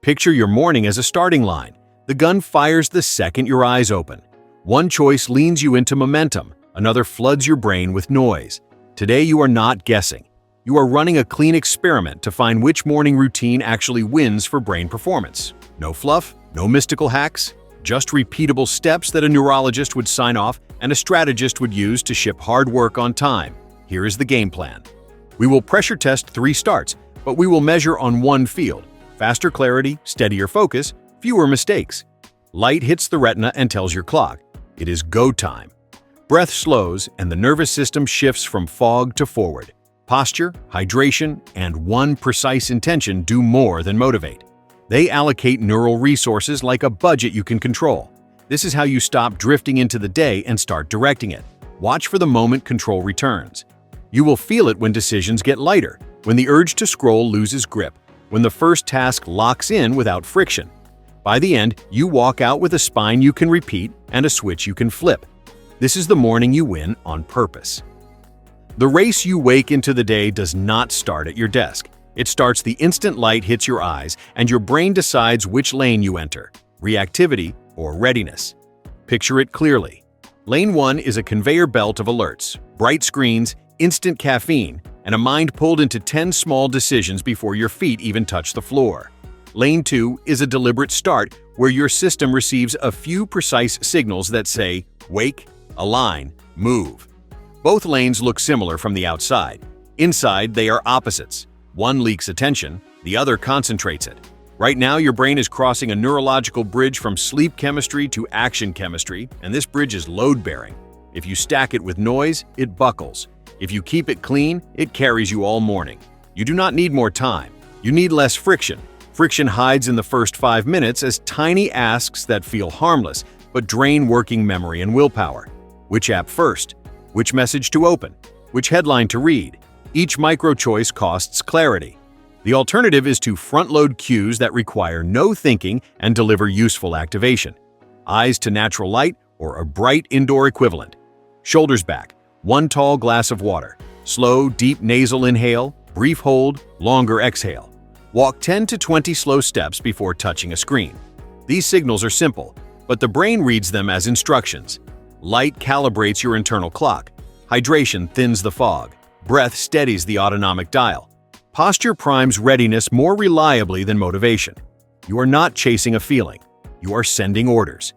Picture your morning as a starting line. The gun fires the second your eyes open. One choice leans you into momentum, another floods your brain with noise. Today you are not guessing. You are running a clean experiment to find which morning routine actually wins for brain performance. No fluff, no mystical hacks, just repeatable steps that a neurologist would sign off and a strategist would use to ship hard work on time. Here is the game plan. We will pressure test 3 starts, but we will measure on one field: faster clarity, steadier focus, fewer mistakes. Light hits the retina and tells your clock. It is go time. Breath slows and the nervous system shifts from fog to forward. Posture, hydration, and one precise intention do more than motivate. They allocate neural resources like a budget you can control. This is how you stop drifting into the day and start directing it. Watch for the moment control returns. You will feel it when decisions get lighter, when the urge to scroll loses grip, when the first task locks in without friction. By the end, you walk out with a spine you can repeat and a switch you can flip. This is the morning you win on purpose. The race you wake into the day does not start at your desk. It starts the instant light hits your eyes and your brain decides which lane you enter: reactivity or readiness. Picture it clearly. Lane 1 is a conveyor belt of alerts, bright screens, instant caffeine, and a mind pulled into 10 small decisions before your feet even touch the floor. Lane 2 is a deliberate start where your system receives a few precise signals that say, wake, align, move. Both lanes look similar from the outside. Inside, they are opposites. One leaks attention, the other concentrates it. Right now, your brain is crossing a neurological bridge from sleep chemistry to action chemistry, and this bridge is load-bearing. If you stack it with noise, it buckles. If you keep it clean, it carries you all morning. You do not need more time. You need less friction. Friction hides in the first 5 minutes as tiny asks that feel harmless, but drain working memory and willpower. Which app first? Which message to open? Which headline to read? Each micro-choice costs clarity. The alternative is to front-load cues that require no thinking and deliver useful activation. Eyes to natural light or a bright indoor equivalent. Shoulders back, one tall glass of water. Slow, deep nasal inhale, brief hold, longer exhale. Walk 10 to 20 slow steps before touching a screen. These signals are simple, but the brain reads them as instructions. Light calibrates your internal clock. Hydration thins the fog. Breath steadies the autonomic dial. Posture primes readiness more reliably than motivation. You are not chasing a feeling. You are sending orders.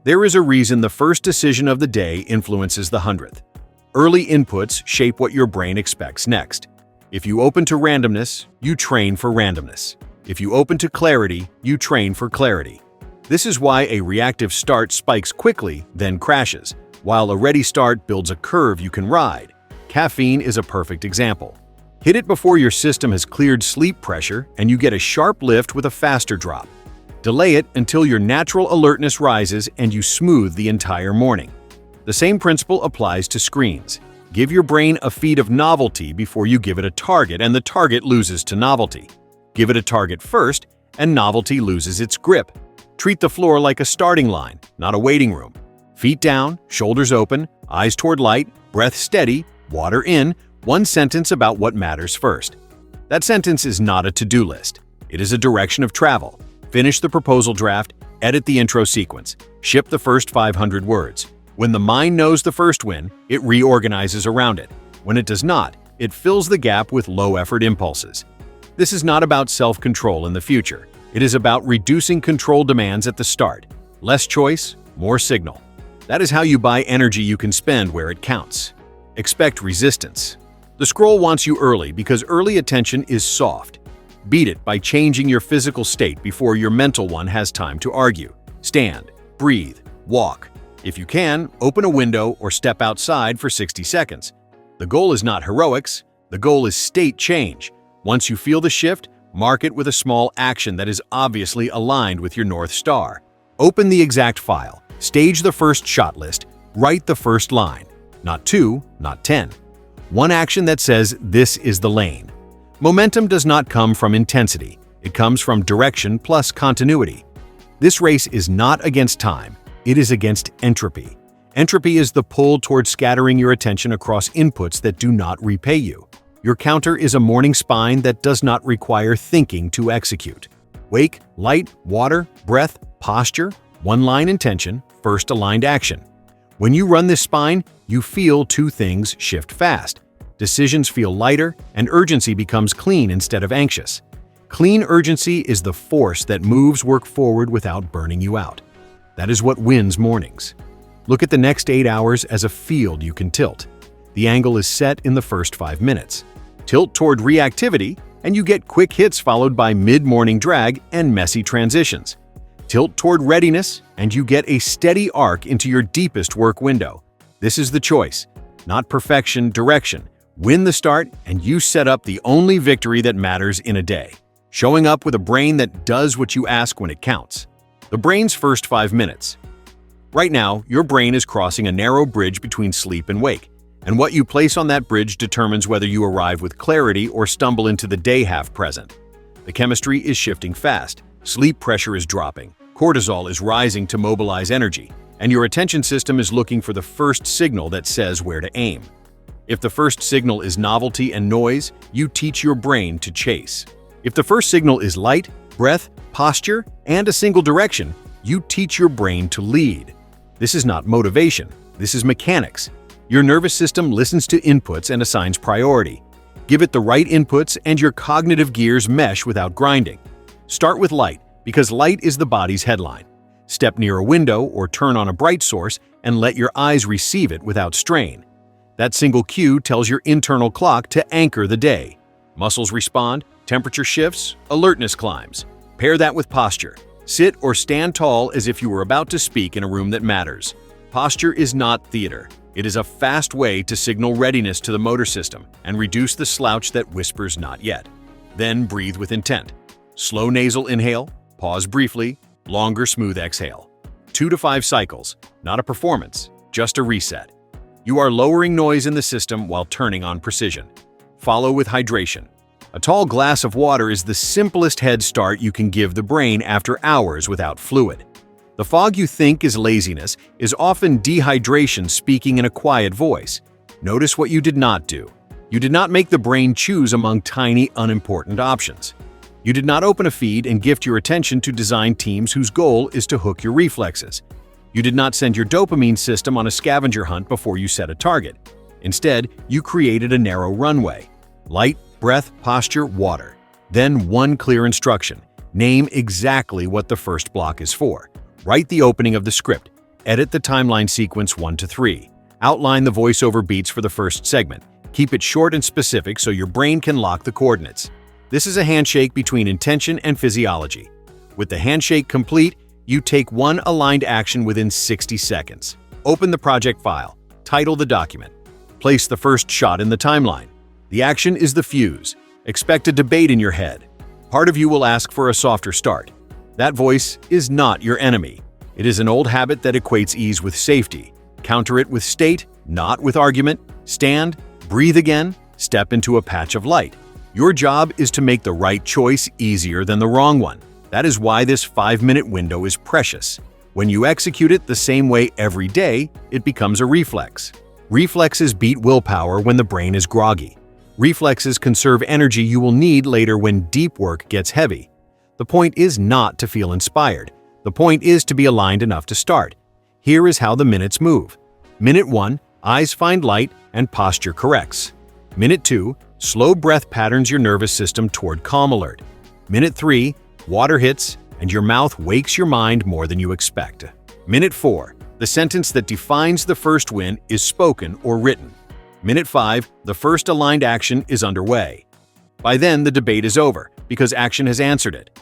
There is a reason the first decision of the day influences the 100th. Early inputs shape what your brain expects next. If you open to randomness, you train for randomness. If you open to clarity, you train for clarity. This is why a reactive start spikes quickly, then crashes, while a ready start builds a curve you can ride. Caffeine is a perfect example. Hit it before your system has cleared sleep pressure and you get a sharp lift with a faster drop. Delay it until your natural alertness rises and you smooth the entire morning. The same principle applies to screens. Give your brain a feed of novelty before you give it a target and the target loses to novelty. Give it a target first and novelty loses its grip. Treat the floor like a starting line, not a waiting room. Feet down, shoulders open, eyes toward light, breath steady, water in, one sentence about what matters first. That sentence is not a to-do list. It is a direction of travel. Finish the proposal draft, edit the intro sequence, ship the first 500 words. When the mind knows the first win, it reorganizes around it. When it does not, it fills the gap with low-effort impulses. This is not about self-control in the future. It is about reducing control demands at the start. Less choice, more signal. That is how you buy energy you can spend where it counts. Expect resistance. The scroll wants you early because early attention is soft. Beat it by changing your physical state before your mental one has time to argue. Stand, breathe, walk. If you can, open a window or step outside for 60 seconds. The goal is not heroics, the goal is state change. Once you feel the shift, mark it with a small action that is obviously aligned with your North Star. Open the exact file, stage the first shot list, write the first line. Not 2, not 10. One action that says, this is the lane. Momentum does not come from intensity. It comes from direction plus continuity. This race is not against time. It is against entropy. Entropy is the pull toward scattering your attention across inputs that do not repay you. Your counter is a morning spine that does not require thinking to execute. Wake, light, water, breath, posture, one-line intention, first aligned action. When you run this spine, you feel two things shift fast. Decisions feel lighter, and urgency becomes clean instead of anxious. Clean urgency is the force that moves work forward without burning you out. That is what wins mornings. Look at the next 8 hours as a field you can tilt. The angle is set in the first 5 minutes. Tilt toward reactivity, and you get quick hits followed by mid-morning drag and messy transitions. Tilt toward readiness, and you get a steady arc into your deepest work window. This is the choice, not perfection, direction. Win the start, and you set up the only victory that matters in a day. Showing up with a brain that does what you ask when it counts. The brain's first 5 minutes. Right now, your brain is crossing a narrow bridge between sleep and wake, and what you place on that bridge determines whether you arrive with clarity or stumble into the day half present. The chemistry is shifting fast, sleep pressure is dropping, cortisol is rising to mobilize energy, and your attention system is looking for the first signal that says where to aim. If the first signal is novelty and noise, you teach your brain to chase. If the first signal is light, breath, posture, and a single direction, you teach your brain to lead. This is not motivation, this is mechanics. Your nervous system listens to inputs and assigns priority. Give it the right inputs and your cognitive gears mesh without grinding. Start with light, because light is the body's headline. Step near a window or turn on a bright source and let your eyes receive it without strain. That single cue tells your internal clock to anchor the day. Muscles respond, temperature shifts, alertness climbs. Pair that with posture. Sit or stand tall as if you were about to speak in a room that matters. Posture is not theater. It is a fast way to signal readiness to the motor system and reduce the slouch that whispers not yet. Then breathe with intent. Slow nasal inhale, pause briefly, longer smooth exhale. 2 to 5 cycles, not a performance, just a reset. You are lowering noise in the system while turning on precision. Follow with hydration. A tall glass of water is the simplest head start you can give the brain after hours without fluid. The fog you think is laziness is often dehydration speaking in a quiet voice. Notice what you did not do. You did not make the brain choose among tiny, unimportant options. You did not open a feed and gift your attention to design teams whose goal is to hook your reflexes. You did not send your dopamine system on a scavenger hunt before you set a target. Instead, you created a narrow runway. Light, breath, posture, water. Then one clear instruction. Name exactly what the first block is for. Write the opening of the script. Edit the timeline sequence 1 to 3. Outline the voiceover beats for the first segment. Keep it short and specific so your brain can lock the coordinates. This is a handshake between intention and physiology. With the handshake complete, you take one aligned action within 60 seconds. Open the project file. Title the document. Place the first shot in the timeline. The action is the fuse. Expect a debate in your head. Part of you will ask for a softer start. That voice is not your enemy. It is an old habit that equates ease with safety. Counter it with state, not with argument. Stand, breathe again, step into a patch of light. Your job is to make the right choice easier than the wrong one. That is why this 5-minute window is precious. When you execute it the same way every day, it becomes a reflex. Reflexes beat willpower when the brain is groggy. Reflexes conserve energy you will need later when deep work gets heavy. The point is not to feel inspired. The point is to be aligned enough to start. Here is how the minutes move. Minute 1, eyes find light and posture corrects. Minute 2, slow breath patterns your nervous system toward calm alert. Minute 3, water hits and your mouth wakes your mind more than you expect. Minute 4, the sentence that defines the first win is spoken or written. Minute 5, the first aligned action is underway. By then, the debate is over, because action has answered it.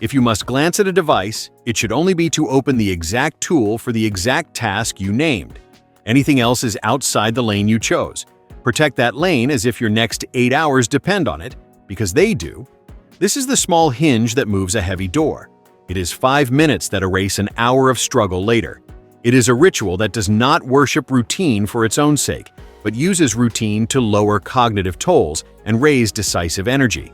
If you must glance at a device, it should only be to open the exact tool for the exact task you named. Anything else is outside the lane you chose. Protect that lane as if your next 8 hours depend on it, because they do. This is the small hinge that moves a heavy door. It is 5 minutes that erase an hour of struggle later. It is a ritual that does not worship routine for its own sake, but uses routine to lower cognitive tolls and raise decisive energy.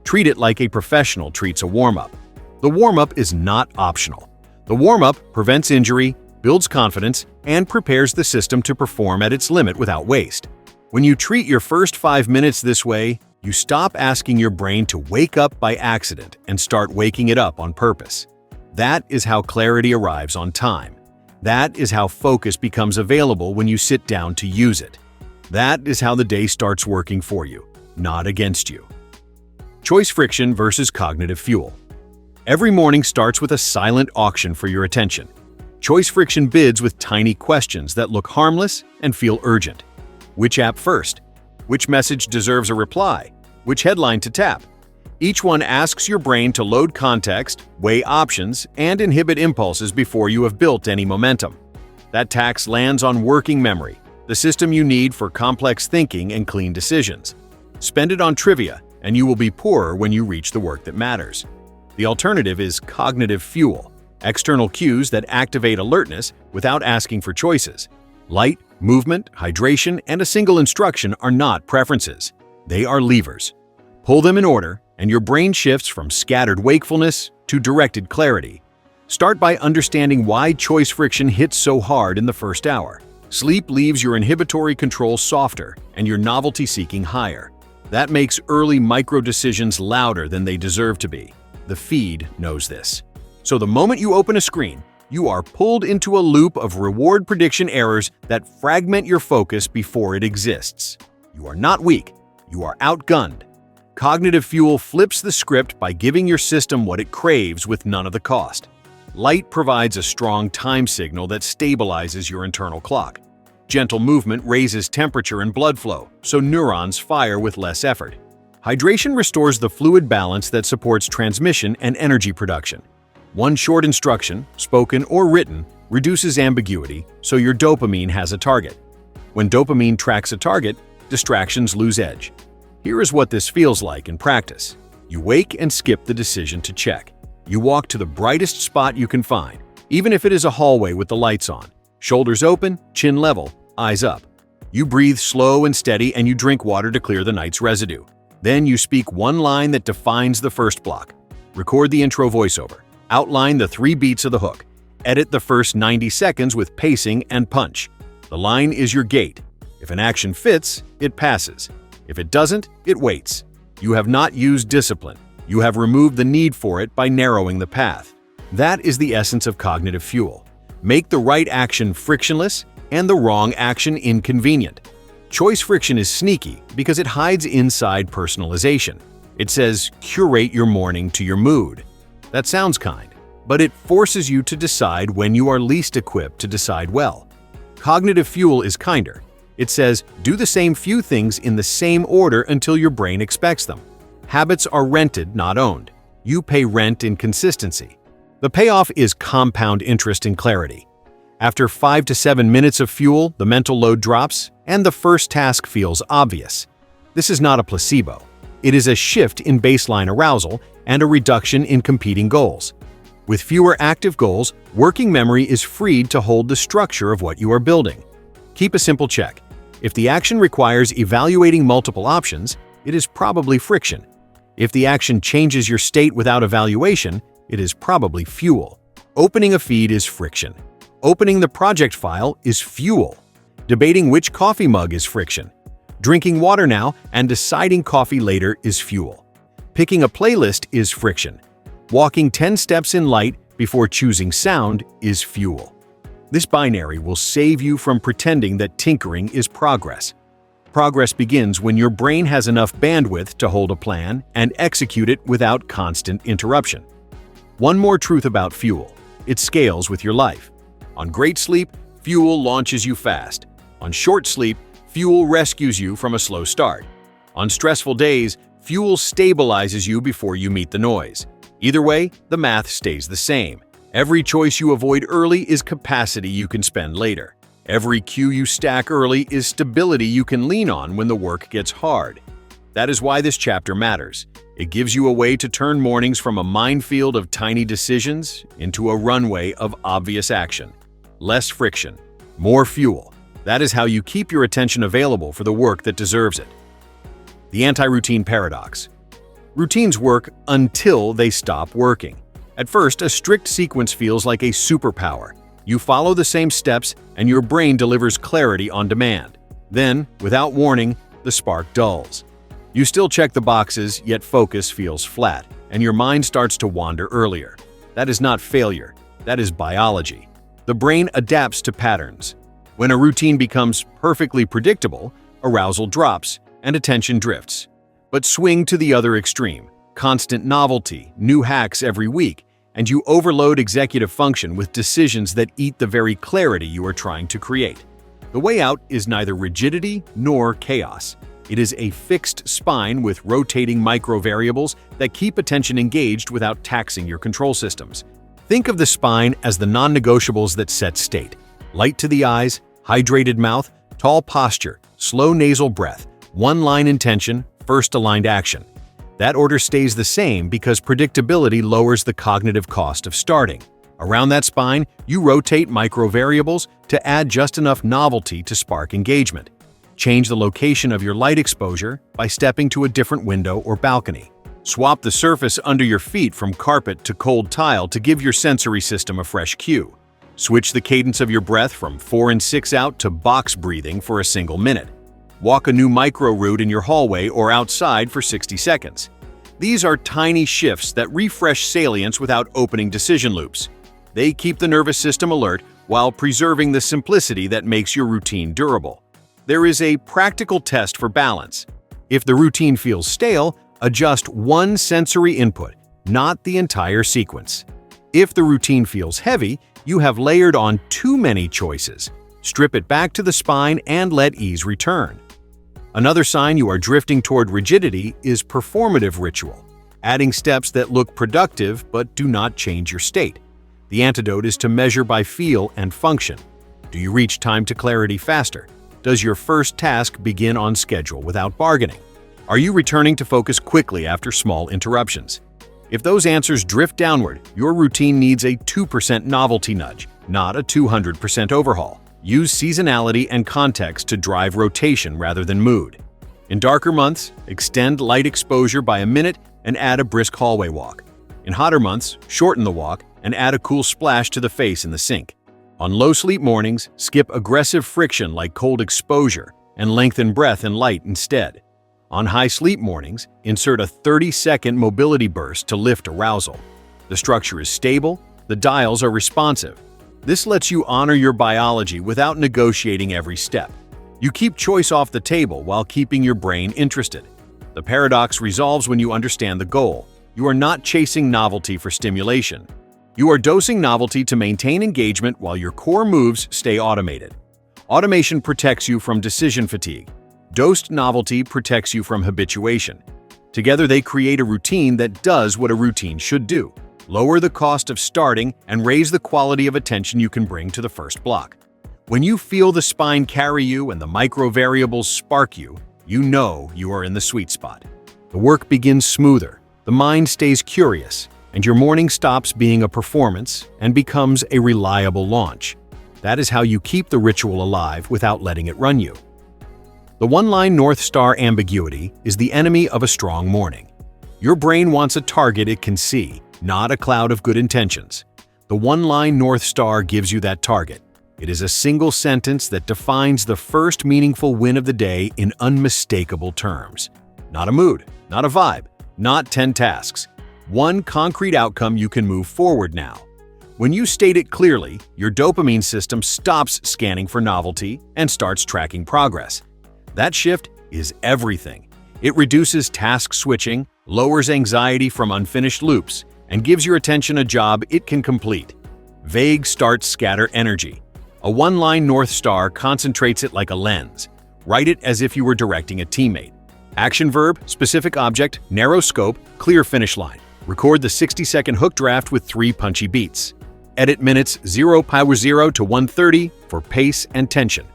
Treat it like a professional treats a warm-up. The warm-up is not optional. The warm-up prevents injury, builds confidence, and prepares the system to perform at its limit without waste. When you treat your first 5 minutes this way, You stop asking your brain to wake up by accident and start waking it up on purpose. That is how clarity arrives on time. That is how focus becomes available when you sit down to use it. That is how the day starts working for you, not against you. Choice friction versus cognitive fuel. Every morning starts with a silent auction for your attention. Choice friction bids with tiny questions that look harmless and feel urgent. Which app first? Which message deserves a reply? Which headline to tap? Each one asks your brain to load context, weigh options, and inhibit impulses before you have built any momentum. That tax lands on working memory, the system you need for complex thinking and clean decisions. Spend it on trivia, and you will be poorer when you reach the work that matters. The alternative is cognitive fuel, external cues that activate alertness without asking for choices. Light, movement, hydration, and a single instruction are not preferences. They are levers. Pull them in order, and your brain shifts from scattered wakefulness to directed clarity. Start by understanding why choice friction hits so hard in the first hour. Sleep leaves your inhibitory control softer and your novelty-seeking higher. That makes early micro-decisions louder than they deserve to be. The feed knows this. So the moment you open a screen, you are pulled into a loop of reward prediction errors that fragment your focus before it exists. You are not weak. You are outgunned. Cognitive fuel flips the script by giving your system what it craves with none of the cost. Light provides a strong time signal that stabilizes your internal clock. Gentle movement raises temperature and blood flow, so neurons fire with less effort. Hydration restores the fluid balance that supports transmission and energy production. One short instruction, spoken or written, reduces ambiguity, so your dopamine has a target. When dopamine tracks a target, distractions lose edge. Here is what this feels like in practice. You wake and skip the decision to check. You walk to the brightest spot you can find, even if it is a hallway with the lights on. Shoulders open, chin level, eyes up. You breathe slow and steady, and you drink water to clear the night's residue. Then you speak one line that defines the first block. Record the intro voiceover. Outline the 3 beats of the hook. Edit the first 90 seconds with pacing and punch. The line is your gate. If an action fits, it passes. If it doesn't, it waits. You have not used discipline. You have removed the need for it by narrowing the path. That is the essence of cognitive fuel. Make the right action frictionless and the wrong action inconvenient. Choice friction is sneaky because it hides inside personalization. It says, curate your morning to your mood. That sounds kind, but it forces you to decide when you are least equipped to decide well. Cognitive fuel is kinder. It says, do the same few things in the same order until your brain expects them. Habits are rented, not owned. You pay rent in consistency. The payoff is compound interest in clarity. After 5 to 7 minutes of fuel, the mental load drops, and the first task feels obvious. This is not a placebo. It is a shift in baseline arousal and a reduction in competing goals. With fewer active goals, working memory is freed to hold the structure of what you are building. Keep a simple check. If the action requires evaluating multiple options, it is probably friction. If the action changes your state without evaluation, it is probably fuel. Opening a feed is friction. Opening the project file is fuel. Debating which coffee mug is friction. Drinking water now and deciding coffee later is fuel. Picking a playlist is friction. Walking 10 steps in light before choosing sound is fuel. This binary will save you from pretending that tinkering is progress. Progress begins when your brain has enough bandwidth to hold a plan and execute it without constant interruption. One more truth about fuel: it scales with your life. On great sleep, fuel launches you fast. On short sleep, fuel rescues you from a slow start. On stressful days, fuel stabilizes you before you meet the noise. Either way, the math stays the same. Every choice you avoid early is capacity you can spend later. Every cue you stack early is stability you can lean on when the work gets hard. That is why this chapter matters. It gives you a way to turn mornings from a minefield of tiny decisions into a runway of obvious action. Less friction, more fuel. That is how you keep your attention available for the work that deserves it. The anti-routine paradox. Routines work until they stop working. At first, a strict sequence feels like a superpower. You follow the same steps, and your brain delivers clarity on demand. Then, without warning, the spark dulls. You still check the boxes, yet focus feels flat, and your mind starts to wander earlier. That is not failure, that is biology. The brain adapts to patterns. When a routine becomes perfectly predictable, arousal drops and attention drifts. But swing to the other extreme, constant novelty, new hacks every week, and you overload executive function with decisions that eat the very clarity you are trying to create. The way out is neither rigidity nor chaos. It is a fixed spine with rotating micro-variables that keep attention engaged without taxing your control systems. Think of the spine as the non-negotiables that set state. Light to the eyes, hydrated mouth, tall posture, slow nasal breath, one-line intention, first aligned action. That order stays the same because predictability lowers the cognitive cost of starting. Around that spine, you rotate micro-variables to add just enough novelty to spark engagement. Change the location of your light exposure by stepping to a different window or balcony. Swap the surface under your feet from carpet to cold tile to give your sensory system a fresh cue. Switch the cadence of your breath from 4 and 6 out to box breathing for a single minute. Walk a new micro-route in your hallway or outside for 60 seconds. These are tiny shifts that refresh salience without opening decision loops. They keep the nervous system alert while preserving the simplicity that makes your routine durable. There is a practical test for balance. If the routine feels stale, adjust one sensory input, not the entire sequence. If the routine feels heavy, you have layered on too many choices. Strip it back to the spine and let ease return. Another sign you are drifting toward rigidity is performative ritual, adding steps that look productive but do not change your state. The antidote is to measure by feel and function. Do you reach time to clarity faster? Does your first task begin on schedule without bargaining? Are you returning to focus quickly after small interruptions? If those answers drift downward, your routine needs a 2% novelty nudge, not a 200% overhaul. Use seasonality and context to drive rotation rather than mood. In darker months, extend light exposure by a minute and add a brisk hallway walk. In hotter months, shorten the walk and add a cool splash to the face in the sink. On low sleep mornings, skip aggressive friction like cold exposure and lengthen breath and light instead. On high sleep mornings, insert a 30-second mobility burst to lift arousal. The structure is stable, the dials are responsive. This lets you honor your biology without negotiating every step. You keep choice off the table while keeping your brain interested. The paradox resolves when you understand the goal. You are not chasing novelty for stimulation. You are dosing novelty to maintain engagement while your core moves stay automated. Automation protects you from decision fatigue. Dosed novelty protects you from habituation. Together they create a routine that does what a routine should do. Lower the cost of starting and raise the quality of attention you can bring to the first block. When you feel the spine carry you and the micro-variables spark you, you know you are in the sweet spot. The work begins smoother, the mind stays curious, and your morning stops being a performance and becomes a reliable launch. That is how you keep the ritual alive without letting it run you. The one-line North Star ambiguity is the enemy of a strong morning. Your brain wants a target it can see, not a cloud of good intentions. The one-line North Star gives you that target. It is a single sentence that defines the first meaningful win of the day in unmistakable terms. Not a mood, not a vibe, not 10 tasks. One concrete outcome you can move forward now. When you state it clearly, your dopamine system stops scanning for novelty and starts tracking progress. That shift is everything. It reduces task switching, lowers anxiety from unfinished loops, and gives your attention a job it can complete. Vague starts scatter energy. A one-line North Star concentrates it like a lens. Write it as if you were directing a teammate. Action verb, specific object, narrow scope, clear finish line. Record the 60-second hook draft with 3 punchy beats. Edit minutes 0:0 to 1:30 for pace and tension.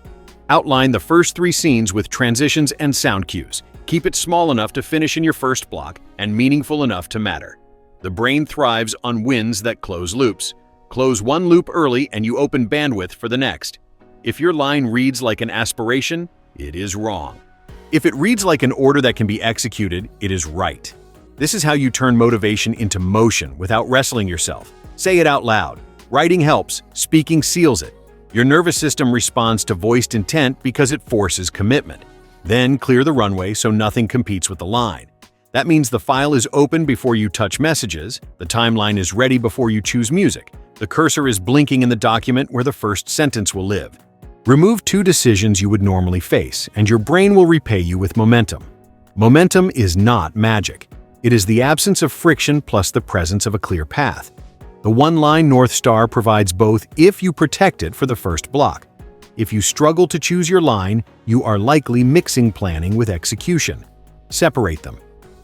Outline the first 3 scenes with transitions and sound cues. Keep it small enough to finish in your first block and meaningful enough to matter. The brain thrives on wins that close loops. Close one loop early and you open bandwidth for the next. If your line reads like an aspiration, it is wrong. If it reads like an order that can be executed, it is right. This is how you turn motivation into motion without wrestling yourself. Say it out loud. Writing helps, speaking seals it. Your nervous system responds to voiced intent because it forces commitment. Then clear the runway so nothing competes with the line. That means the file is open before you touch messages, the timeline is ready before you choose music, the cursor is blinking in the document where the first sentence will live. Remove 2 decisions you would normally face, and your brain will repay you with momentum. Momentum is not magic. It is the absence of friction plus the presence of a clear path. The one-line North Star provides both if you protect it for the first block. If you struggle to choose your line, you are likely mixing planning with execution. Separate them.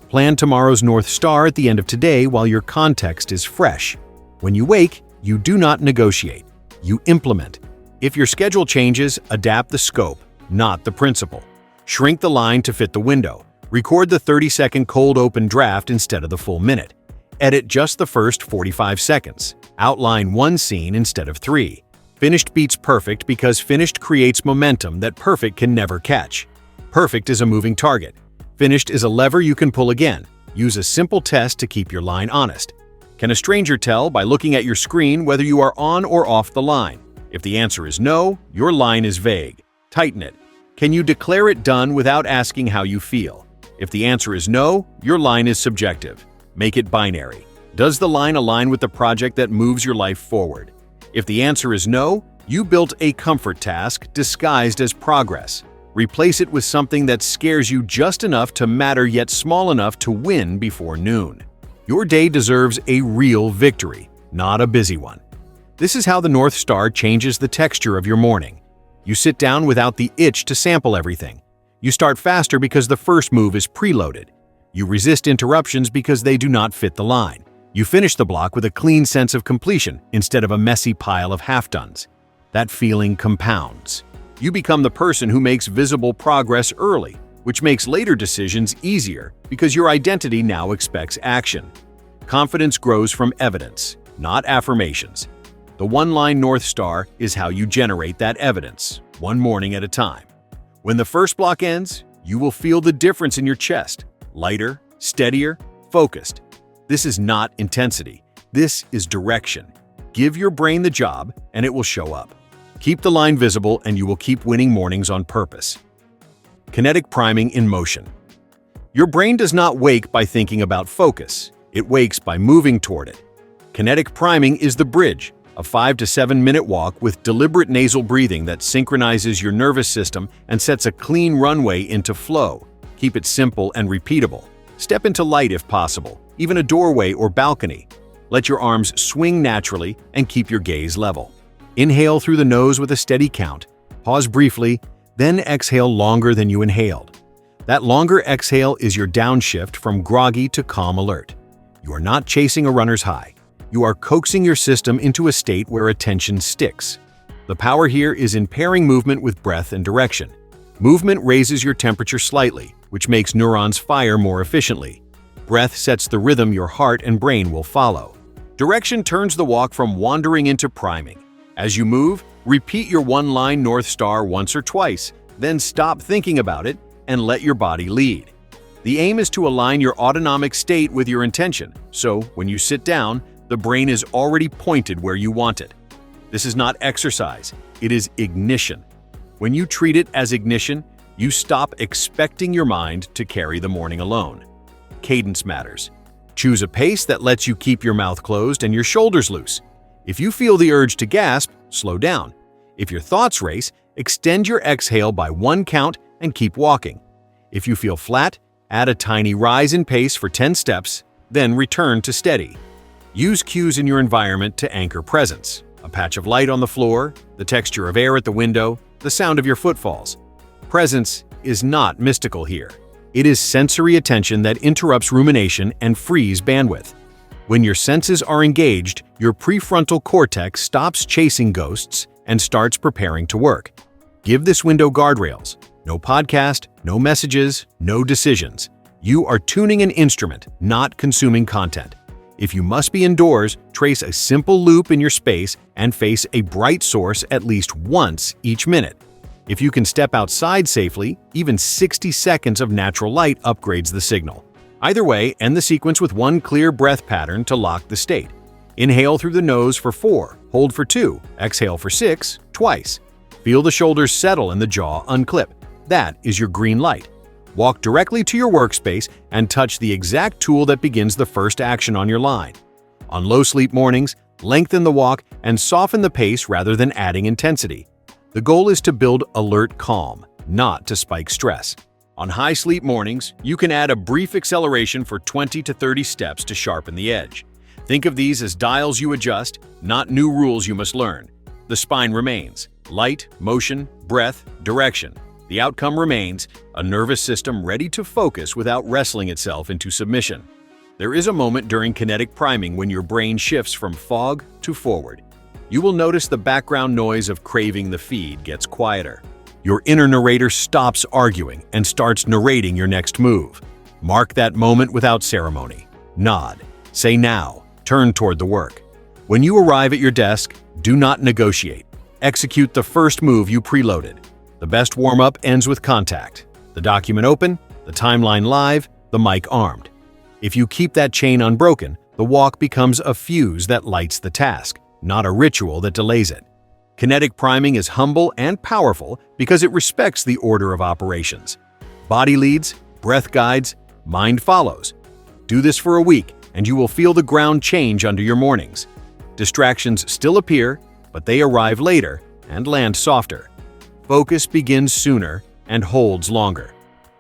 Plan tomorrow's North Star at the end of today while your context is fresh. When you wake, you do not negotiate. You implement. If your schedule changes, adapt the scope, not the principle. Shrink the line to fit the window. Record the 30-second cold open draft instead of the full minute. Edit just the first 45 seconds. Outline 1 scene instead of 3. Finished beats perfect because finished creates momentum that perfect can never catch. Perfect is a moving target. Finished is a lever you can pull again. Use a simple test to keep your line honest. Can a stranger tell by looking at your screen whether you are on or off the line? If the answer is no, your line is vague. Tighten it. Can you declare it done without asking how you feel? If the answer is no, your line is subjective. Make it binary. Does the line align with the project that moves your life forward? If the answer is no, you built a comfort task disguised as progress. Replace it with something that scares you just enough to matter yet small enough to win before noon. Your day deserves a real victory, not a busy one. This is how the North Star changes the texture of your morning. You sit down without the itch to sample everything. You start faster because the first move is preloaded. You resist interruptions because they do not fit the line. You finish the block with a clean sense of completion instead of a messy pile of half-dones. That feeling compounds. You become the person who makes visible progress early, which makes later decisions easier because your identity now expects action. Confidence grows from evidence, not affirmations. The one-line North Star is how you generate that evidence, one morning at a time. When the first block ends, you will feel the difference in your chest. Lighter, steadier, focused. This is not intensity. This is direction. Give your brain the job, and it will show up. Keep the line visible, and you will keep winning mornings on purpose. Kinetic priming in motion. Your brain does not wake by thinking about focus. It wakes by moving toward it. Kinetic priming is the bridge, a 5 to 7 minute walk with deliberate nasal breathing that synchronizes your nervous system and sets a clean runway into flow. Keep it simple and repeatable. Step into light if possible, even a doorway or balcony. Let your arms swing naturally and keep your gaze level. Inhale through the nose with a steady count. Pause briefly, then exhale longer than you inhaled. That longer exhale is your downshift from groggy to calm alert. You are not chasing a runner's high. You are coaxing your system into a state where attention sticks. The power here is in pairing movement with breath and direction. Movement raises your temperature slightly, which makes neurons fire more efficiently. Breath sets the rhythm your heart and brain will follow. Direction turns the walk from wandering into priming. As you move, repeat your one-line North Star once or twice, then stop thinking about it and let your body lead. The aim is to align your autonomic state with your intention, so when you sit down, the brain is already pointed where you want it. This is not exercise, it is ignition. When you treat it as ignition, you stop expecting your mind to carry the morning alone. Cadence matters. Choose a pace that lets you keep your mouth closed and your shoulders loose. If you feel the urge to gasp, slow down. If your thoughts race, extend your exhale by 1 count and keep walking. If you feel flat, add a tiny rise in pace for 10 steps, then return to steady. Use cues in your environment to anchor presence. A patch of light on the floor, the texture of air at the window, the sound of your footfalls. Presence is not mystical here. It is sensory attention that interrupts rumination and frees bandwidth. When your senses are engaged, your prefrontal cortex stops chasing ghosts and starts preparing to work. Give this window guardrails. No podcast, no messages, no decisions. You are tuning an instrument, not consuming content. If you must be indoors, trace a simple loop in your space and face a bright source at least once each minute. If you can step outside safely, even 60 seconds of natural light upgrades the signal. Either way, end the sequence with 1 clear breath pattern to lock the state. Inhale through the nose for 4, hold for 2, exhale for 6, twice. Feel the shoulders settle and the jaw unclip. That is your green light. Walk directly to your workspace and touch the exact tool that begins the first action on your line. On low-sleep mornings, lengthen the walk and soften the pace rather than adding intensity. The goal is to build alert calm, not to spike stress. On high-sleep mornings, you can add a brief acceleration for 20 to 30 steps to sharpen the edge. Think of these as dials you adjust, not new rules you must learn. The spine remains. Light, motion, breath, direction. The outcome remains a nervous system ready to focus without wrestling itself into submission. There is a moment during kinetic priming when your brain shifts from fog to forward. You will notice the background noise of craving the feed gets quieter. Your inner narrator stops arguing and starts narrating your next move. Mark that moment without ceremony. Nod. Say now. Turn toward the work. When you arrive at your desk, do not negotiate. Execute the first move you preloaded. The best warm-up ends with contact. The document open, the timeline live, the mic armed. If you keep that chain unbroken, the walk becomes a fuse that lights the task, not a ritual that delays it. Kinetic priming is humble and powerful because it respects the order of operations. Body leads, breath guides, mind follows. Do this for a week, and you will feel the ground change under your mornings. Distractions still appear, but they arrive later and land softer. Focus begins sooner and holds longer.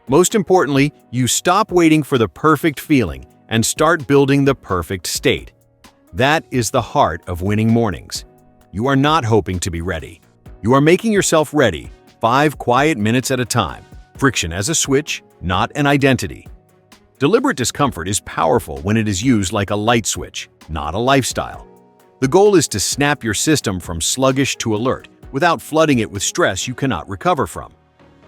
Most importantly, you stop waiting for the perfect feeling and start building the perfect state. That is the heart of winning mornings. You are not hoping to be ready. You are making yourself ready, 5 quiet minutes at a time. Friction as a switch, not an identity. Deliberate discomfort is powerful when it is used like a light switch, not a lifestyle. The goal is to snap your system from sluggish to alert, without flooding it with stress you cannot recover from.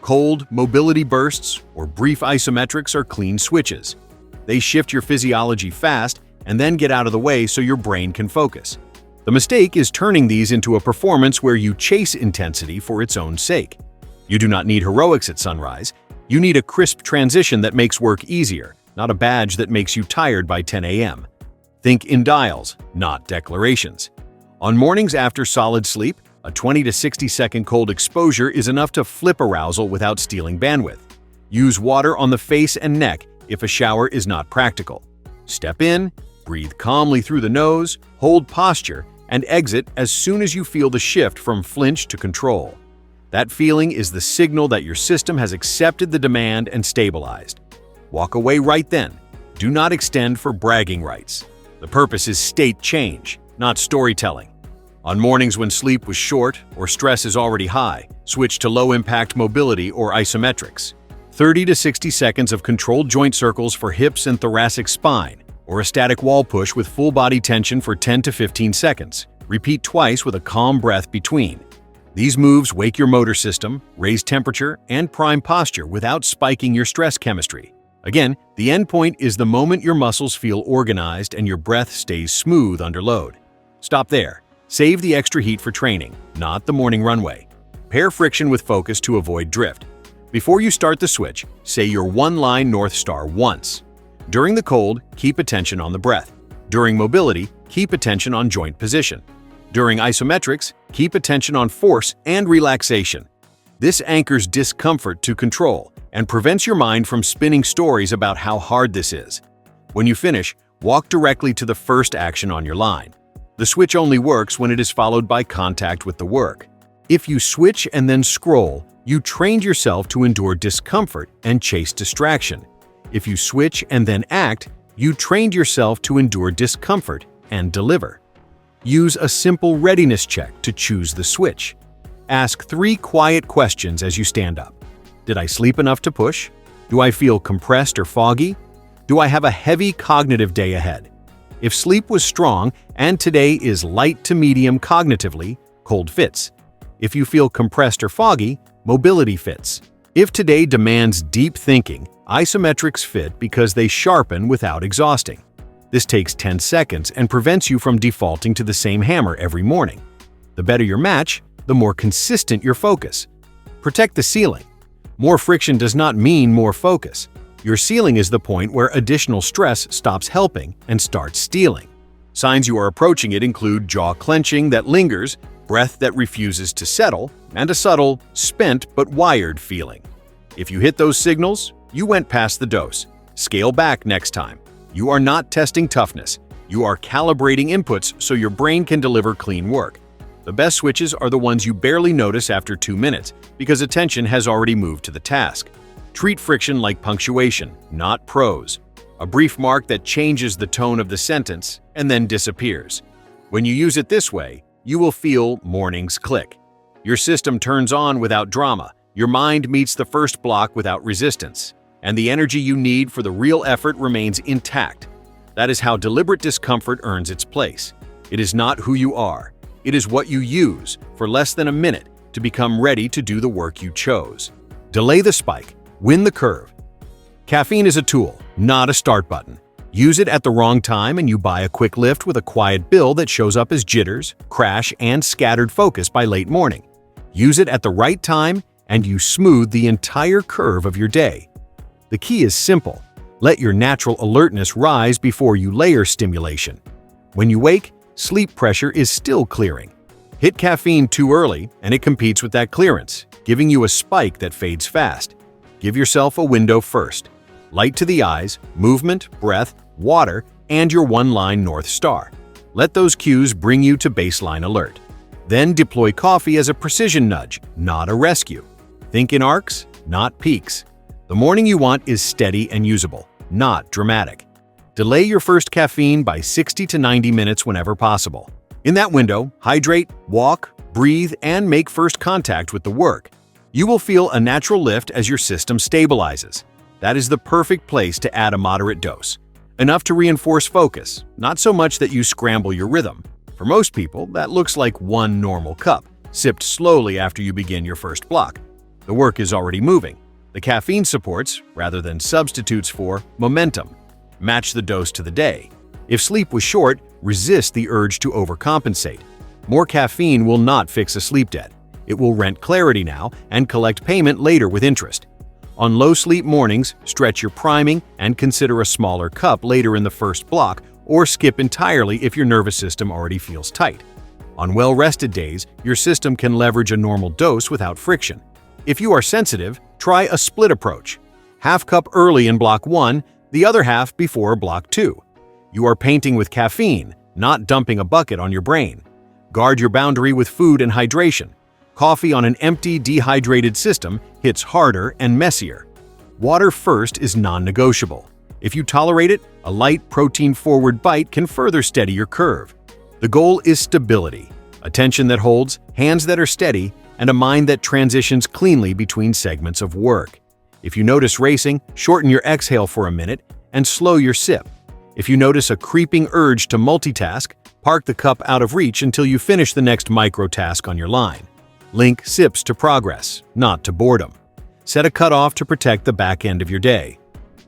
Cold, mobility bursts, or brief isometrics are clean switches. They shift your physiology fast and then get out of the way so your brain can focus. The mistake is turning these into a performance where you chase intensity for its own sake. You do not need heroics at sunrise. You need a crisp transition that makes work easier, not a badge that makes you tired by 10 a.m. Think in dials, not declarations. On mornings after solid sleep, a 20 to 60 second cold exposure is enough to flip arousal without stealing bandwidth. Use water on the face and neck if a shower is not practical. Step in, breathe calmly through the nose, hold posture, and exit as soon as you feel the shift from flinch to control. That feeling is the signal that your system has accepted the demand and stabilized. Walk away right then. Do not extend for bragging rights. The purpose is state change, not storytelling. On mornings when sleep was short or stress is already high, switch to low-impact mobility or isometrics. 30 to 60 seconds of controlled joint circles for hips and thoracic spine, or a static wall push with full body tension for 10 to 15 seconds. Repeat twice with a calm breath between. These moves wake your motor system, raise temperature, and prime posture without spiking your stress chemistry. Again, the end point is the moment your muscles feel organized and your breath stays smooth under load. Stop there. Save the extra heat for training, not the morning runway. Pair friction with focus to avoid drift. Before you start the switch, say your one-line North Star once. During the cold, keep attention on the breath. During mobility, keep attention on joint position. During isometrics, keep attention on force and relaxation. This anchors discomfort to control and prevents your mind from spinning stories about how hard this is. When you finish, walk directly to the first action on your line. The switch only works when it is followed by contact with the work. If you switch and then scroll, you trained yourself to endure discomfort and chase distraction. If you switch and then act, you trained yourself to endure discomfort and deliver. Use a simple readiness check to choose the switch. Ask 3 quiet questions as you stand up. Did I sleep enough to push? Do I feel compressed or foggy? Do I have a heavy cognitive day ahead? If sleep was strong and today is light to medium cognitively, cold fits. If you feel compressed or foggy, mobility fits. If today demands deep thinking, isometrics fit because they sharpen without exhausting. This takes 10 seconds and prevents you from defaulting to the same hammer every morning. The better your match, the more consistent your focus. Protect the ceiling. More friction does not mean more focus. Your ceiling is the point where additional stress stops helping and starts stealing. Signs you are approaching it include jaw clenching that lingers, breath that refuses to settle, and a subtle, spent but wired feeling. If you hit those signals, you went past the dose. Scale back next time. You are not testing toughness. You are calibrating inputs so your brain can deliver clean work. The best switches are the ones you barely notice after 2 minutes because attention has already moved to the task. Treat friction like punctuation, not prose. A brief mark that changes the tone of the sentence and then disappears. When you use it this way, you will feel mornings click. Your system turns on without drama, your mind meets the first block without resistance, and the energy you need for the real effort remains intact. That is how deliberate discomfort earns its place. It is not who you are. It is what you use for less than a minute to become ready to do the work you chose. Delay the spike, win the curve. Caffeine is a tool, not a start button. Use it at the wrong time and you buy a quick lift with a quiet bill that shows up as jitters, crash, and scattered focus by late morning. Use it at the right time and you smooth the entire curve of your day. The key is simple. Let your natural alertness rise before you layer stimulation. When you wake, sleep pressure is still clearing. Hit caffeine too early and it competes with that clearance, giving you a spike that fades fast. Give yourself a window first. Light to the eyes, movement, breath, water, and your one-line North Star. Let those cues bring you to baseline alert. Then deploy coffee as a precision nudge, not a rescue. Think in arcs, not peaks. The morning you want is steady and usable, not dramatic. Delay your first caffeine by 60 to 90 minutes whenever possible. In that window, hydrate, walk, breathe, and make first contact with the work. You will feel a natural lift as your system stabilizes. That is the perfect place to add a moderate dose. Enough to reinforce focus, not so much that you scramble your rhythm. For most people, that looks like one normal cup, sipped slowly after you begin your first block. The work is already moving. The caffeine supports, rather than substitutes for, momentum. Match the dose to the day. If sleep was short, resist the urge to overcompensate. More caffeine will not fix a sleep debt. It will rent clarity now and collect payment later with interest. On low-sleep mornings, stretch your priming and consider a smaller cup later in the first block or skip entirely if your nervous system already feels tight. On well-rested days, your system can leverage a normal dose without friction. If you are sensitive, try a split approach. Half cup early in block 1, the other half before block 2. You are painting with caffeine, not dumping a bucket on your brain. Guard your boundary with food and hydration. Coffee on an empty, dehydrated system hits harder and messier. Water first is non-negotiable. If you tolerate it, a light, protein-forward bite can further steady your curve. The goal is stability, attention that holds, hands that are steady, and a mind that transitions cleanly between segments of work. If you notice racing, shorten your exhale for a minute and slow your sip. If you notice a creeping urge to multitask, park the cup out of reach until you finish the next micro-task on your line. Link sips to progress, not to boredom. Set a cutoff to protect the back end of your day.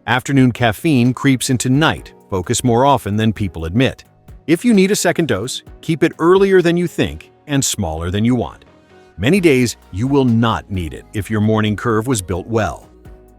Afternoon caffeine creeps into night, focus more often than people admit. If you need a second dose, keep it earlier than you think and smaller than you want. Many days, you will not need it if your morning curve was built well.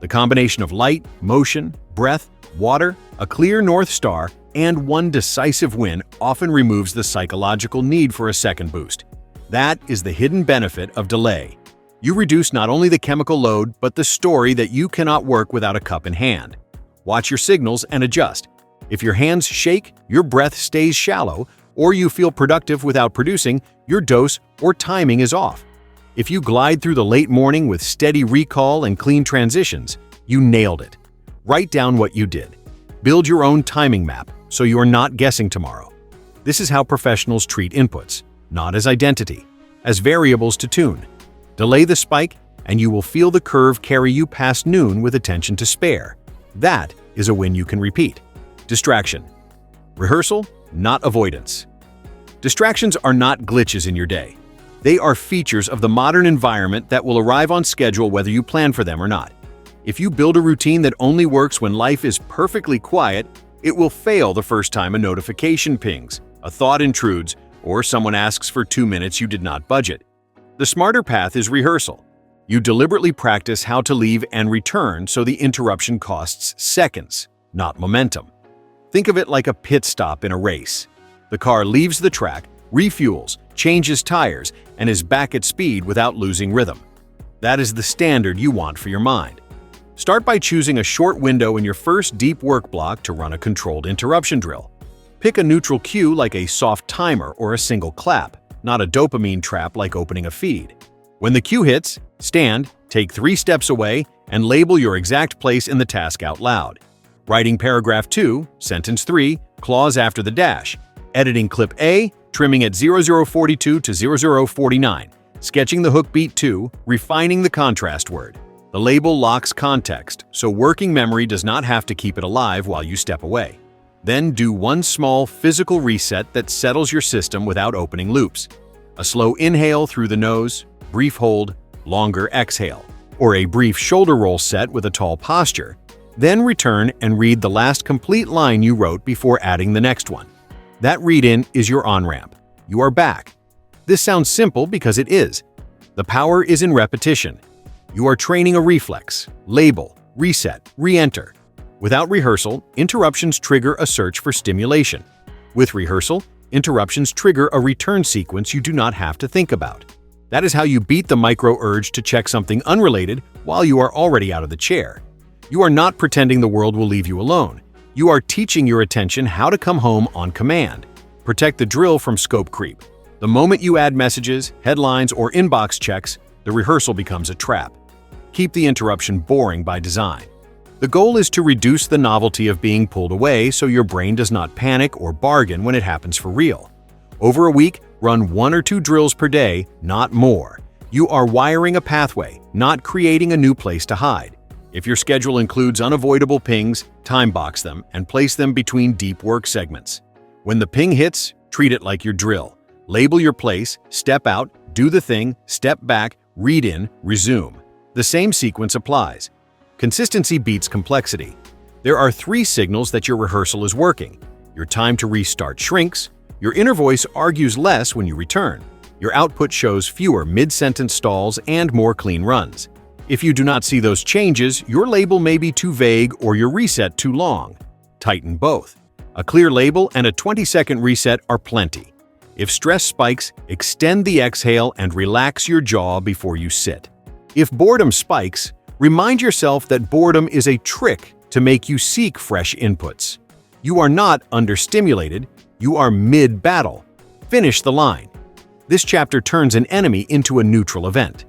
The combination of light, motion, breath, water, a clear North Star, and one decisive win often removes the psychological need for a second boost. That is the hidden benefit of delay. You reduce not only the chemical load, but the story that you cannot work without a cup in hand. Watch your signals and adjust. If your hands shake, your breath stays shallow, or you feel productive without producing, your dose or timing is off. If you glide through the late morning with steady recall and clean transitions, you nailed it. Write down what you did. Build your own timing map so you are not guessing tomorrow. This is how professionals treat inputs, not as identity, as variables to tune. Delay the spike, and you will feel the curve carry you past noon with attention to spare. That is a win you can repeat. Distraction. Rehearsal, not avoidance. Distractions are not glitches in your day. They are features of the modern environment that will arrive on schedule whether you plan for them or not. If you build a routine that only works when life is perfectly quiet, it will fail the first time a notification pings, a thought intrudes, or someone asks for 2 minutes you did not budget. The smarter path is rehearsal. You deliberately practice how to leave and return so the interruption costs seconds, not momentum. Think of it like a pit stop in a race. The car leaves the track, refuels, changes tires, and is back at speed without losing rhythm. That is the standard you want for your mind. Start by choosing a short window in your first deep work block to run a controlled interruption drill. Pick a neutral cue like a soft timer or a single clap, not a dopamine trap like opening a feed. When the cue hits, stand, take 3 steps away, and label your exact place in the task out loud. Writing paragraph 2, sentence 3, clause after the dash. Editing clip A, trimming at 0042 to 0049. Sketching the hook beat 2, refining the contrast word. The label locks context, so working memory does not have to keep it alive while you step away. Then do one small physical reset that settles your system without opening loops. A slow inhale through the nose, brief hold, longer exhale, or a brief shoulder roll set with a tall posture. Then return and read the last complete line you wrote before adding the next one. That read-in is your on-ramp. You are back. This sounds simple because it is. The power is in repetition. You are training a reflex, label, reset, re-enter. Without rehearsal, interruptions trigger a search for stimulation. With rehearsal, interruptions trigger a return sequence you do not have to think about. That is how you beat the micro-urge to check something unrelated while you are already out of the chair. You are not pretending the world will leave you alone. You are teaching your attention how to come home on command. Protect the drill from scope creep. The moment you add messages, headlines, or inbox checks, the rehearsal becomes a trap. Keep the interruption boring by design. The goal is to reduce the novelty of being pulled away so your brain does not panic or bargain when it happens for real. Over a week, run 1 or 2 drills per day, not more. You are wiring a pathway, not creating a new place to hide. If your schedule includes unavoidable pings, time box them and place them between deep work segments. When the ping hits, treat it like your drill. Label your place, step out, do the thing, step back, read in, resume. The same sequence applies. Consistency beats complexity. There are 3 signals that your rehearsal is working. Your time to restart shrinks. Your inner voice argues less when you return. Your output shows fewer mid-sentence stalls and more clean runs. If you do not see those changes, your label may be too vague or your reset too long. Tighten both. A clear label and a 20-second reset are plenty. If stress spikes, extend the exhale and relax your jaw before you sit. If boredom spikes, remind yourself that boredom is a trick to make you seek fresh inputs. You are not understimulated, you are mid-battle. Finish the line. This chapter turns an enemy into a neutral event.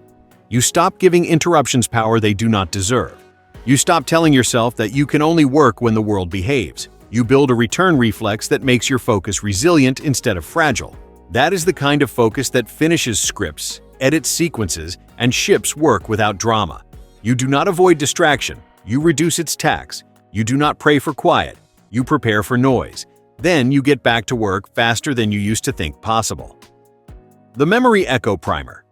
You stop giving interruptions power they do not deserve. You stop telling yourself that you can only work when the world behaves. You build a return reflex that makes your focus resilient instead of fragile. That is the kind of focus that finishes scripts, edits sequences, and ships work without drama. You do not avoid distraction, you reduce its tax. You do not pray for quiet, you prepare for noise. Then you get back to work faster than you used to think possible. The Memory Echo Primer.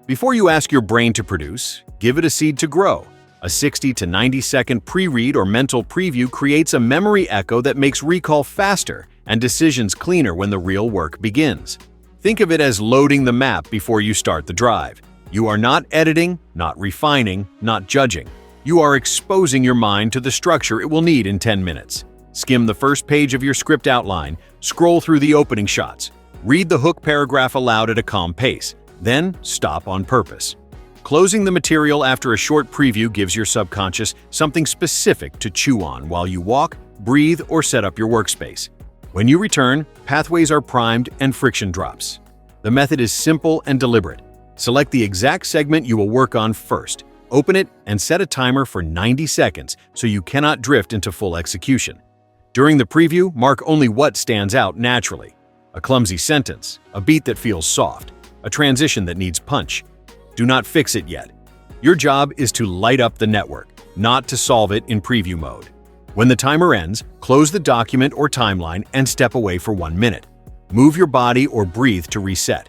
Before you ask your brain to produce, give it a seed to grow. A 60 to 90-second pre-read or mental preview creates a memory echo that makes recall faster and decisions cleaner when the real work begins. Think of it as loading the map before you start the drive. You are not editing, not refining, not judging. You are exposing your mind to the structure it will need in 10 minutes. Skim the first page of your script outline, scroll through the opening shots, read the hook paragraph aloud at a calm pace, then stop on purpose. Closing the material after a short preview gives your subconscious something specific to chew on while you walk, breathe, or set up your workspace. When you return, pathways are primed and friction drops. The method is simple and deliberate. Select the exact segment you will work on first, open it, and set a timer for 90 seconds so you cannot drift into full execution. During the preview, mark only what stands out naturally. A clumsy sentence, a beat that feels soft, a transition that needs punch. Do not fix it yet. Your job is to light up the network, not to solve it in preview mode. When the timer ends, close the document or timeline and step away for 1 minute. Move your body or breathe to reset.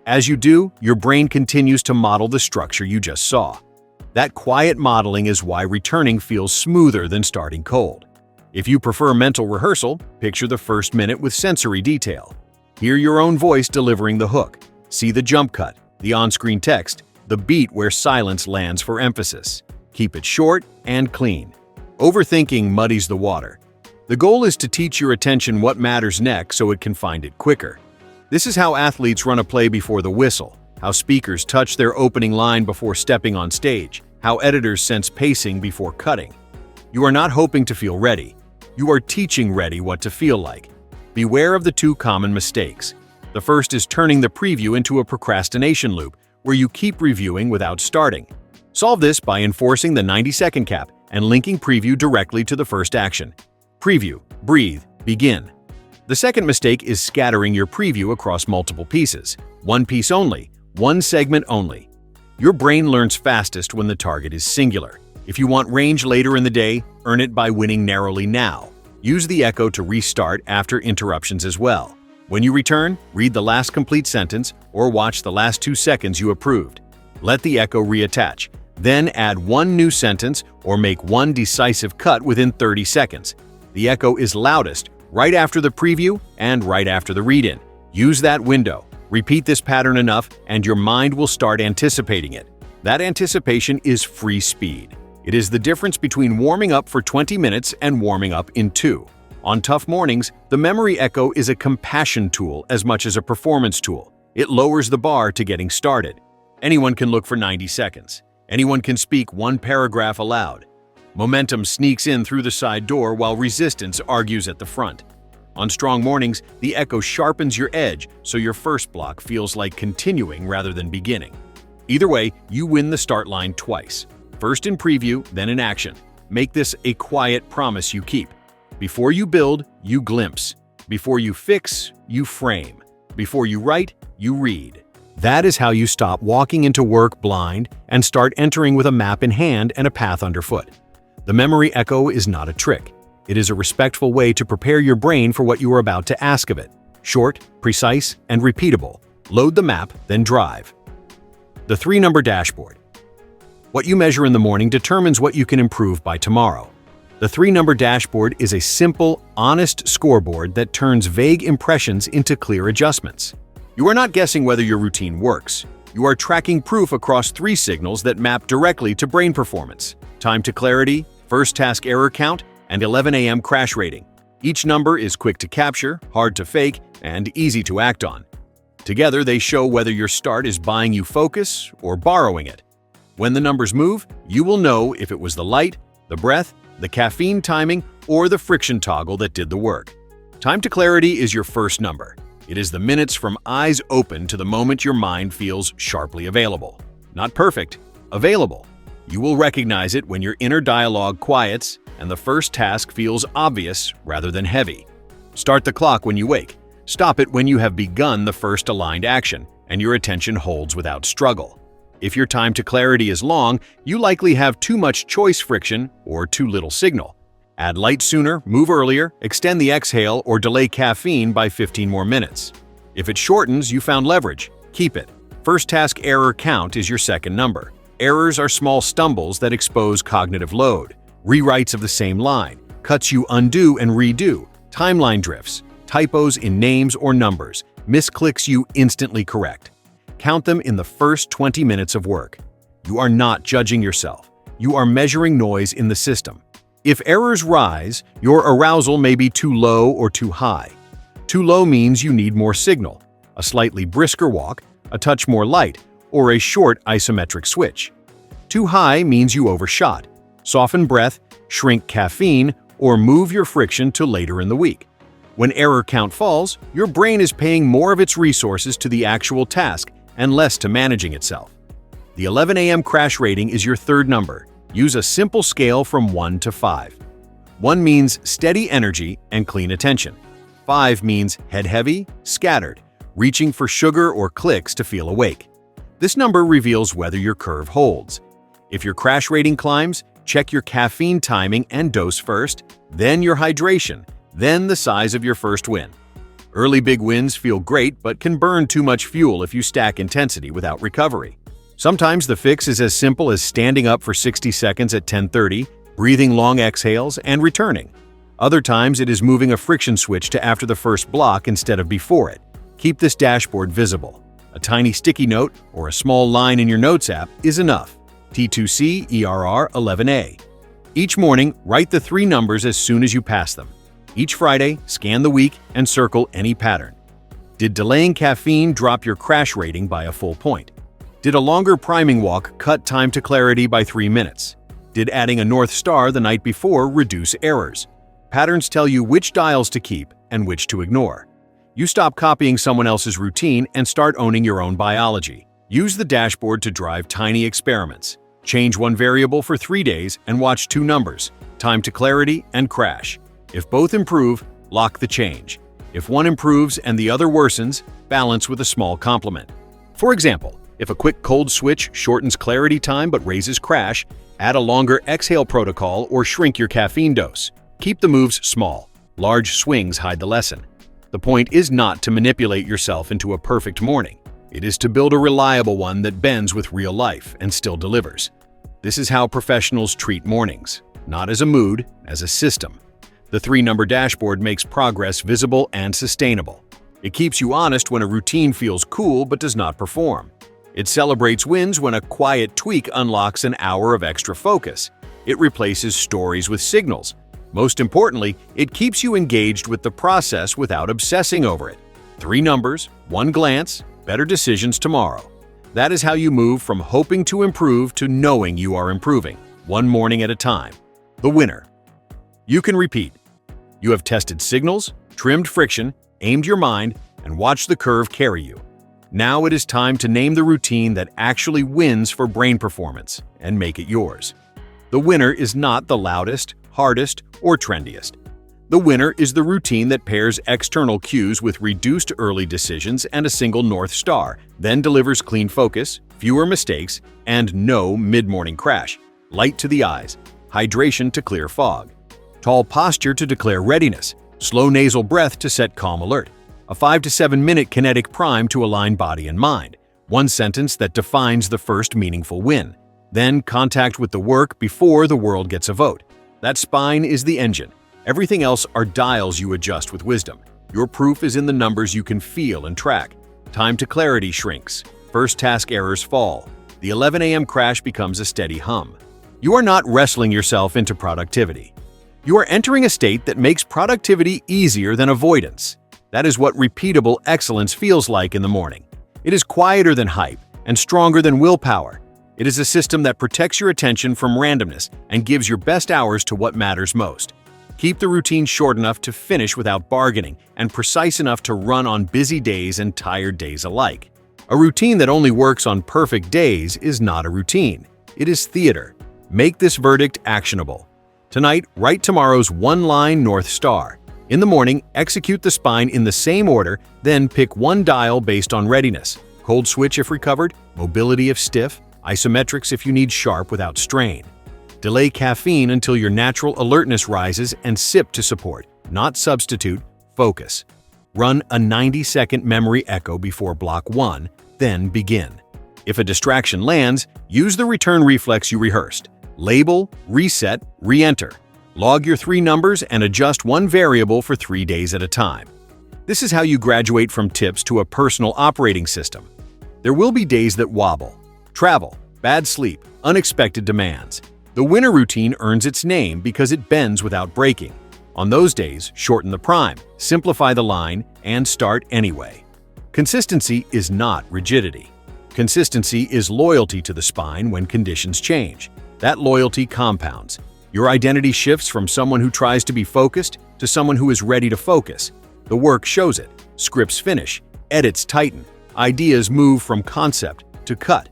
As you do, your brain continues to model the structure you just saw. That quiet modeling is why returning feels smoother than starting cold. If you prefer mental rehearsal, picture the first minute with sensory detail. Hear your own voice delivering the hook. See the jump cut, the on-screen text, the beat where silence lands for emphasis. Keep it short and clean. Overthinking muddies the water. The goal is to teach your attention what matters next so it can find it quicker. This is how athletes run a play before the whistle, how speakers touch their opening line before stepping on stage, how editors sense pacing before cutting. You are not hoping to feel ready. You are teaching ready what to feel like. Beware of the two common mistakes. The first is turning the preview into a procrastination loop, where you keep reviewing without starting. Solve this by enforcing the 90-second cap and linking preview directly to the first action. Preview, breathe, begin. The second mistake is scattering your preview across multiple pieces. One piece only, one segment only. Your brain learns fastest when the target is singular. If you want range later in the day, earn it by winning narrowly now. Use the echo to restart after interruptions as well. When you return, read the last complete sentence or watch the last 2 seconds you approved. Let the echo reattach. Then add one new sentence or make one decisive cut within 30 seconds. The echo is loudest right after the preview and right after the read-in. Use that window. Repeat this pattern enough and your mind will start anticipating it. That anticipation is free speed. It is the difference between warming up for 20 minutes and warming up in 2. On tough mornings, the memory echo is a compassion tool as much as a performance tool. It lowers the bar to getting started. Anyone can look for 90 seconds. Anyone can speak one paragraph aloud. Momentum sneaks in through the side door while resistance argues at the front. On strong mornings, the echo sharpens your edge so your first block feels like continuing rather than beginning. Either way, you win the start line twice. First in preview, then in action. Make this a quiet promise you keep. Before you build, you glimpse. Before you fix, you frame. Before you write, you read. That is how you stop walking into work blind and start entering with a map in hand and a path underfoot. The memory echo is not a trick. It is a respectful way to prepare your brain for what you are about to ask of it. Short, precise, and repeatable. Load the map, then drive. The 3-number dashboard. What you measure in the morning determines what you can improve by tomorrow. The 3-number dashboard is a simple, honest scoreboard that turns vague impressions into clear adjustments. You are not guessing whether your routine works. You are tracking proof across 3 signals that map directly to brain performance: time to clarity, first task error count, and 11 a.m. crash rating. Each number is quick to capture, hard to fake, and easy to act on. Together, they show whether your start is buying you focus or borrowing it. When the numbers move, you will know if it was the light, the breath, the caffeine timing, or the friction toggle that did the work. Time to clarity is your first number. It is the minutes from eyes open to the moment your mind feels sharply available. Not perfect, available. You will recognize it when your inner dialogue quiets and the first task feels obvious rather than heavy. Start the clock when you wake. Stop it when you have begun the first aligned action and your attention holds without struggle. If your time to clarity is long, you likely have too much choice friction or too little signal. Add light sooner, move earlier, extend the exhale, or delay caffeine by 15 more minutes. If it shortens, you found leverage. Keep it. First task error count is your second number. Errors are small stumbles that expose cognitive load. Rewrites of the same line, cuts you undo and redo, timeline drifts, typos in names or numbers, misclicks you instantly correct. Count them in the first 20 minutes of work. You are not judging yourself. You are measuring noise in the system. If errors rise, your arousal may be too low or too high. Too low means you need more signal, a slightly brisker walk, a touch more light, or a short isometric switch. Too high means you overshot. Soften breath, shrink caffeine, or move your friction to later in the week. When error count falls, your brain is paying more of its resources to the actual task and less to managing itself. The 11 a.m. crash rating is your third number. Use a simple scale from 1 to 5. 1 means steady energy and clean attention. 5 means head heavy, scattered, reaching for sugar or clicks to feel awake. This number reveals whether your curve holds. If your crash rating climbs, check your caffeine timing and dose first, then your hydration, then the size of your first win. Early big wins feel great but can burn too much fuel if you stack intensity without recovery. Sometimes the fix is as simple as standing up for 60 seconds at 10:30, breathing long exhales, and returning. Other times it is moving a friction switch to after the first block instead of before it. Keep this dashboard visible. A tiny sticky note or a small line in your Notes app is enough. T2C ERR 11A. Each morning, write the 3 numbers as soon as you pass them. Each Friday, scan the week and circle any pattern. Did delaying caffeine drop your crash rating by a full point? Did a longer priming walk cut time to clarity by 3 minutes? Did adding a North Star the night before reduce errors? Patterns tell you which dials to keep and which to ignore. You stop copying someone else's routine and start owning your own biology. Use the dashboard to drive tiny experiments. Change one variable for 3 days and watch 2 numbers, time to clarity and crash. If both improve, lock the change. If one improves and the other worsens, balance with a small compliment. For example, if a quick cold switch shortens clarity time but raises crash, add a longer exhale protocol or shrink your caffeine dose. Keep the moves small. Large swings hide the lesson. The point is not to manipulate yourself into a perfect morning. It is to build a reliable one that bends with real life and still delivers. This is how professionals treat mornings, not as a mood, as a system. The 3-number dashboard makes progress visible and sustainable. It keeps you honest when a routine feels cool but does not perform. It celebrates wins when a quiet tweak unlocks an hour of extra focus. It replaces stories with signals. Most importantly, it keeps you engaged with the process without obsessing over it. 3 numbers, 1 glance, better decisions tomorrow. That is how you move from hoping to improve to knowing you are improving, one morning at a time. The winner. You can repeat. You have tested signals, trimmed friction, aimed your mind, and watched the curve carry you. Now it is time to name the routine that actually wins for brain performance and make it yours. The winner is not the loudest, hardest, or trendiest. The winner is the routine that pairs external cues with reduced early decisions and a single North Star, then delivers clean focus, fewer mistakes, and no mid-morning crash. Light to the eyes, hydration to clear fog. Tall posture to declare readiness, slow nasal breath to set calm alert, a 5 to 7 minute kinetic prime to align body and mind, one sentence that defines the first meaningful win, then contact with the work before the world gets a vote. That spine is the engine. Everything else are dials you adjust with wisdom. Your proof is in the numbers you can feel and track. Time to clarity shrinks. First task errors fall. The 11 a.m. crash becomes a steady hum. You are not wrestling yourself into productivity. You are entering a state that makes productivity easier than avoidance. That is what repeatable excellence feels like in the morning. It is quieter than hype and stronger than willpower. It is a system that protects your attention from randomness and gives your best hours to what matters most. Keep the routine short enough to finish without bargaining and precise enough to run on busy days and tired days alike. A routine that only works on perfect days is not a routine. It is theater. Make this verdict actionable. Tonight, write tomorrow's 1-line North Star. In the morning, execute the spine in the same order, then pick 1 dial based on readiness. Cold switch if recovered, mobility if stiff, isometrics if you need sharp without strain. Delay caffeine until your natural alertness rises and sip to support, not substitute, focus. Run a 90-second memory echo before block 1, then begin. If a distraction lands, use the return reflex you rehearsed. Label, reset, re-enter. Log your 3 numbers and adjust 1 variable for 3 days at a time. This is how you graduate from tips to a personal operating system. There will be days that wobble. Travel, bad sleep, unexpected demands. The winner routine earns its name because it bends without breaking. On those days, shorten the prime, simplify the line, and start anyway. Consistency is not rigidity. Consistency is loyalty to the spine when conditions change. That loyalty compounds. Your identity shifts from someone who tries to be focused to someone who is ready to focus. The work shows it. Scripts finish. Edits tighten. Ideas move from concept to cut.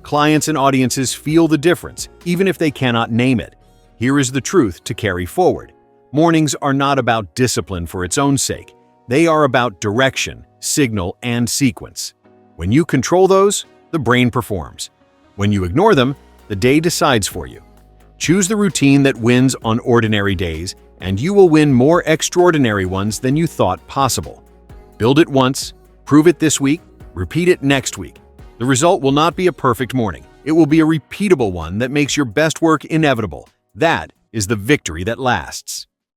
Clients and audiences feel the difference, even if they cannot name it. Here is the truth to carry forward. Mornings are not about discipline for its own sake. They are about direction, signal, and sequence. When you control those, the brain performs. When you ignore them, the day decides for you. Choose the routine that wins on ordinary days, and you will win more extraordinary ones than you thought possible. Build it once, prove it this week, repeat it next week. The result will not be a perfect morning. It will be a repeatable one that makes your best work inevitable. That is the victory that lasts.